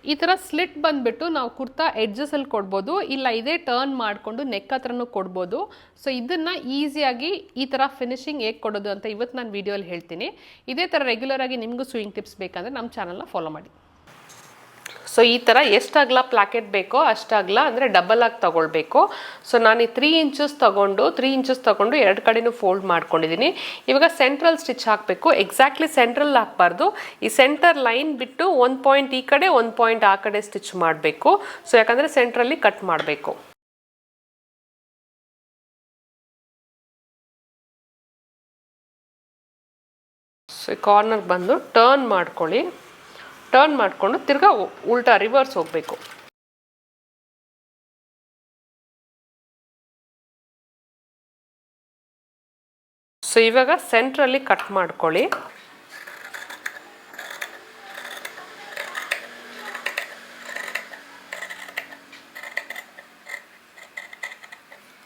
ಈ ಥರ ಸ್ಲಿಟ್ ಬಂದುಬಿಟ್ಟು ನಾವು ಕುರ್ತಾ ಎಡ್ಜಸಲ್ಲಿ ಕೊಡ್ಬೋದು, ಇಲ್ಲ ಇದೇ ಟರ್ನ್ ಮಾಡಿಕೊಂಡು ನೆಕ್ ಹತ್ರನೂ ಕೊಡ್ಬೋದು. ಸೊ ಇದನ್ನು ಈಸಿಯಾಗಿ ಈ ಥರ ಫಿನಿಶಿಂಗ್ ಹೇಗೆ ಕೊಡೋದು ಅಂತ ಇವತ್ತು ನಾನು ವೀಡಿಯೋಲಿ ಹೇಳ್ತೀನಿ. ಇದೇ ಥರ ರೆಗ್ಯುಲರಾಗಿ ನಿಮಗೂ ಸ್ವಿಂಗ್ ಟಿಪ್ಸ್ ಬೇಕಂದರೆ ನಮ್ಮ ಚಾನಲ್ನ ಫಾಲೋ ಮಾಡಿ. ಸೊ ಈ ಥರ ಎಷ್ಟು ಅಗಲ ಪ್ಲಾಕೆಟ್ ಬೇಕೋ ಅಷ್ಟು ಅಗಲ, ಅಂದರೆ ಡಬಲ್ ಆಗಿ ತೊಗೊಳ್ಬೇಕು. ಸೊ ನಾನು ಈ 3 ಇಂಚಸ್ ತೊಗೊಂಡು 2 ಕಡೆನೂ ಫೋಲ್ಡ್ ಮಾಡ್ಕೊಂಡಿದ್ದೀನಿ. ಇವಾಗ ಸೆಂಟ್ರಲ್ ಸ್ಟಿಚ್ ಹಾಕಬೇಕು. ಎಕ್ಸಾಕ್ಟ್ಲಿ ಸೆಂಟ್ರಲ್ ಹಾಕಬಾರ್ದು, ಈ ಸೆಂಟರ್ ಲೈನ್ ಬಿಟ್ಟು 1 ಪಾಯಿಂಟ್ ಈ ಕಡೆ 1 ಪಾಯಿಂಟ್ ಆ ಕಡೆ ಸ್ಟಿಚ್ ಮಾಡಬೇಕು. ಸೊ ಯಾಕಂದರೆ ಸೆಂಟ್ರಲ್ಲಿ ಕಟ್ ಮಾಡಬೇಕು. ಸೊ ಕಾರ್ನರ್ ಬಂದು ಟರ್ನ್ ಮಾಡ್ಕೊಳ್ಳಿ. ಟರ್ನ್ ಮಾಡಿಕೊಂಡು ತಿರ್ಗಾ ಉಲ್ಟಾ ರಿವರ್ಸ್ ಹೋಗಬೇಕು. ಸೊ ಇವಾಗ ಸೆಂಟ್ರಲ್ಲಿ ಕಟ್ ಮಾಡ್ಕೊಳ್ಳಿ.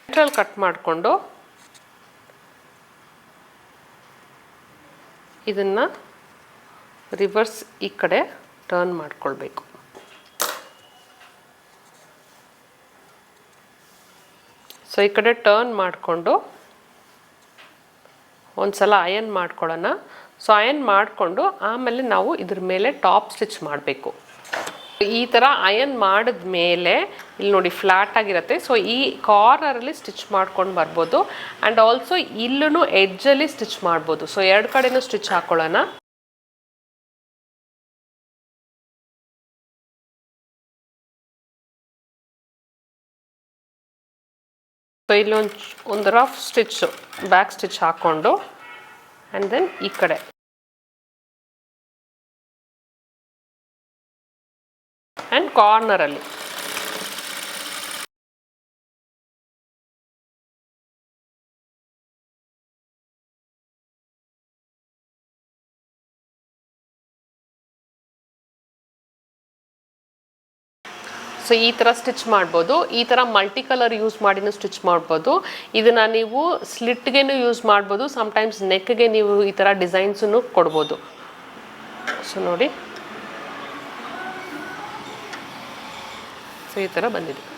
ಸೆಂಟ್ರಲ್ಲಿ ಕಟ್ ಮಾಡಿಕೊಂಡು ಇದನ್ನು ರಿವರ್ಸ್ ಈ ಕಡೆ ಟರ್ನ್ ಮಾಡ್ಕೊಳ್ಬೇಕು. ಸೊ ಈ ಕಡೆ ಟರ್ನ್ ಮಾಡಿಕೊಂಡು ಒಂದು ಸಲ ಅಯನ್ ಮಾಡ್ಕೊಳ್ಳೋಣ. ಸೊ ಅಯನ್ ಮಾಡಿಕೊಂಡು ಆಮೇಲೆ ನಾವು ಇದ್ರ ಮೇಲೆ ಟಾಪ್ ಸ್ಟಿಚ್ ಮಾಡಬೇಕು. ಈ ಥರ ಅಯನ್ ಮಾಡಿದ ಮೇಲೆ ಇಲ್ಲಿ ನೋಡಿ ಫ್ಲ್ಯಾಟ್ ಆಗಿರುತ್ತೆ. ಸೊ ಈ ಕಾರ್ನರಲ್ಲಿ ಸ್ಟಿಚ್ ಮಾಡ್ಕೊಂಡು ಬರ್ಬೋದು. ಆ್ಯಂಡ್ ಆಲ್ಸೋ ಇಲ್ಲೂ ಎಡ್ಜಲ್ಲಿ ಸ್ಟಿಚ್ ಮಾಡ್ಬೋದು. ಸೊ 2 ಕಡೆನೂ ಸ್ಟಿಚ್ ಹಾಕ್ಕೊಳ್ಳೋಣ. ಸೊ ಇಲ್ಲೊಂದು ರಫ್ ಸ್ಟಿಚ್ ಬ್ಯಾಕ್ ಸ್ಟಿಚ್ ಹಾಕ್ಕೊಂಡು ಆ್ಯಂಡ್ ದೆನ್ ಈ ಕಡೆ ಆ್ಯಂಡ್ ಕಾರ್ನರಲ್ಲಿ ಸೊ ಈ ಥರ ಸ್ಟಿಚ್ ಮಾಡ್ಬೋದು. ಈ ಥರ ಮಲ್ಟಿ ಕಲರ್ ಯೂಸ್ ಮಾಡಿನೂ ಸ್ಟಿಚ್ ಮಾಡ್ಬೋದು. ಇದನ್ನು ನೀವು ಸ್ಲಿಟ್ಗೆನೂ ಯೂಸ್ ಮಾಡ್ಬೋದು, ಸಮ್ಟೈಮ್ಸ್ ನೆಕ್ಗೆ ನೀವು ಈ ಥರ ಡಿಸೈನ್ಸನ್ನು ಕೊಡ್ಬೋದು. ಸೊ ನೋಡಿ, ಸೊ ಈ ಥರ ಬಂದಿದೆ.